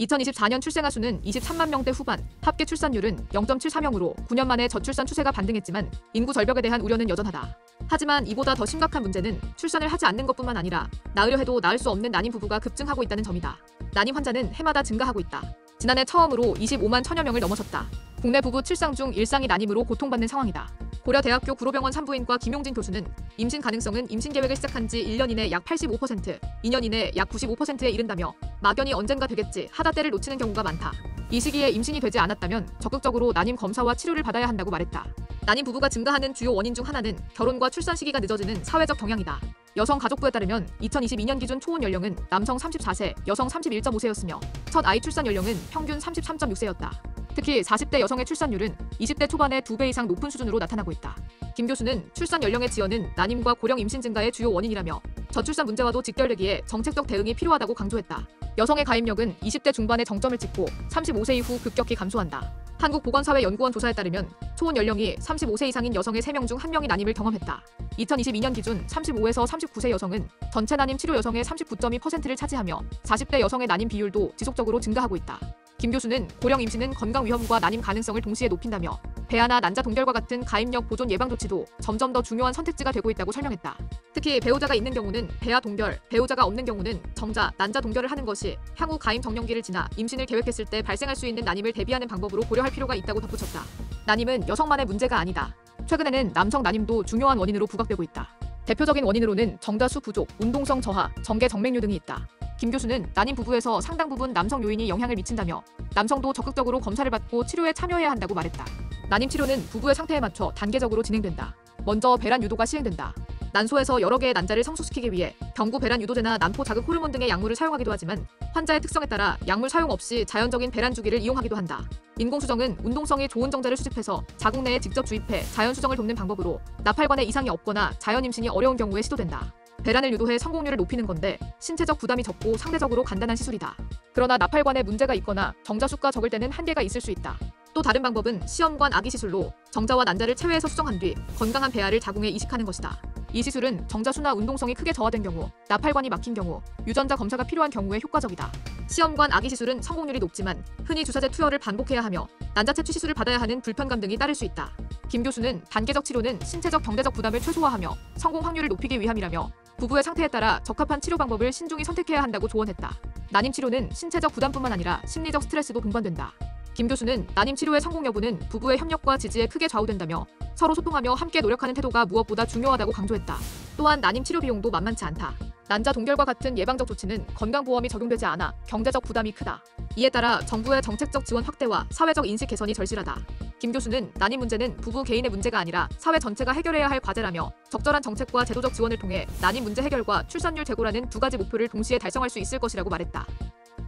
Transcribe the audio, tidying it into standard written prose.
2024년 출생아 수는 23만 명대 후반, 합계 출산율은 0.74명으로 9년 만에 저출산 추세가 반등했지만 인구 절벽에 대한 우려는 여전하다. 하지만 이보다 더 심각한 문제는 출산을 하지 않는 것뿐만 아니라 낳으려 해도 낳을 수 없는 난임 부부가 급증하고 있다는 점이다. 난임 환자는 해마다 증가하고 있다. 지난해 처음으로 25만 천여 명을 넘어섰다. 국내 부부 7상 중 1상이 난임으로 고통받는 상황이다. 고려대학교 구로병원 산부인과 김용진 교수는 임신 가능성은 임신 계획을 시작한 지 1년 이내 약 85%, 2년 이내 약 95%에 이른다며 막연히 언젠가 되겠지 하다 때를 놓치는 경우가 많다. 이 시기에 임신이 되지 않았다면 적극적으로 난임 검사와 치료를 받아야 한다고 말했다. 난임 부부가 증가하는 주요 원인 중 하나는 결혼과 출산 시기가 늦어지는 사회적 경향이다. 여성가족부에 따르면 2022년 기준 초혼 연령은 남성 34세, 여성 31.5세였으며 첫 아이 출산 연령은 평균 33.6세였다. 특히 40대 여성의 출산율은 20대 초반의 2배 이상 높은 수준으로 나타나고 있다. 김 교수는 출산 연령의 지연은 난임과 고령 임신 증가의 주요 원인이라며 저출산 문제와도 직결되기에 정책적 대응이 필요하다고 강조했다. 여성의 가입력은 20대 중반에 정점을 찍고 35세 이후 급격히 감소한다. 한국보건사회연구원 조사에 따르면 초혼 연령이 35세 이상인 여성의 3명 중 1명이 난임을 경험했다. 2022년 기준 35에서 39세 여성은 전체 난임 치료 여성의 39.2%를 차지하며 40대 여성의 난임 비율도 지속적으로 증가하고 있다. 김 교수는 고령 임신은 건강 위험과 난임 가능성을 동시에 높인다며 배아나 난자 동결과 같은 가입력 보존 예방 조치도 점점 더 중요한 선택지가 되고 있다고 설명했다. 특히 배우자가 있는 경우는 배아 동결, 배우자가 없는 경우는 정자, 난자 동결을 하는 것이 향후 가임 정년기를 지나 임신을 계획했을 때 발생할 수 있는 난임을 대비하는 방법으로 고려할 필요가 있다고 덧붙였다. 난임은 여성만의 문제가 아니다. 최근에는 남성 난임도 중요한 원인으로 부각되고 있다. 대표적인 원인으로는 정자수 부족, 운동성 저하, 정계 정맥류 등이 있다. 김 교수는 난임 부부에서 상당 부분 남성 요인이 영향을 미친다며 남성도 적극적으로 검사를 받고 치료에 참여해야 한다고 말했다. 난임 치료는 부부의 상태에 맞춰 단계적으로 진행된다. 먼저 배란 유도가 시행된다. 난소에서 여러 개의 난자를 성숙시키기 위해 경구 배란 유도제나 난포 자극 호르몬 등의 약물을 사용하기도 하지만 환자의 특성에 따라 약물 사용 없이 자연적인 배란 주기를 이용하기도 한다. 인공수정은 운동성이 좋은 정자를 수집해서 자궁 내에 직접 주입해 자연 수정을 돕는 방법으로 나팔관에 이상이 없거나 자연 임신이 어려운 경우에 시도된다. 배란을 유도해 성공률을 높이는 건데 신체적 부담이 적고 상대적으로 간단한 시술이다. 그러나 나팔관에 문제가 있거나 정자 수가 적을 때는 한계가 있을 수 있다. 또 다른 방법은 시험관 아기 시술로 정자와 난자를 체외해서 수정한 뒤 건강한 배아를 자궁에 이식하는 것이다. 이 시술은 정자수나 운동성이 크게 저하된 경우, 나팔관이 막힌 경우, 유전자 검사가 필요한 경우에 효과적이다. 시험관 아기 시술은 성공률이 높지만 흔히 주사제 투여를 반복해야 하며 난자 채취 시술을 받아야 하는 불편감 등이 따를 수 있다. 김 교수는 단계적 치료는 신체적 경제적 부담을 최소화하며 성공 확률을 높이기 위함이라며 부부의 상태에 따라 적합한 치료 방법을 신중히 선택해야 한다고 조언했다. 난임 치료는 신체적 부담뿐만 아니라 심리적 스트레스도 동반된다. 김 교수는 난임 치료의 성공 여부는 부부의 협력과 지지에 크게 좌우된다며 서로 소통하며 함께 노력하는 태도가 무엇보다 중요하다고 강조했다. 또한 난임 치료 비용도 만만치 않다. 난자 동결과 같은 예방적 조치는 건강보험이 적용되지 않아 경제적 부담이 크다. 이에 따라 정부의 정책적 지원 확대와 사회적 인식 개선이 절실하다. 김 교수는 난임 문제는 부부 개인의 문제가 아니라 사회 전체가 해결해야 할 과제라며 적절한 정책과 제도적 지원을 통해 난임 문제 해결과 출산율 제고라는 두 가지 목표를 동시에 달성할 수 있을 것이라고 말했다.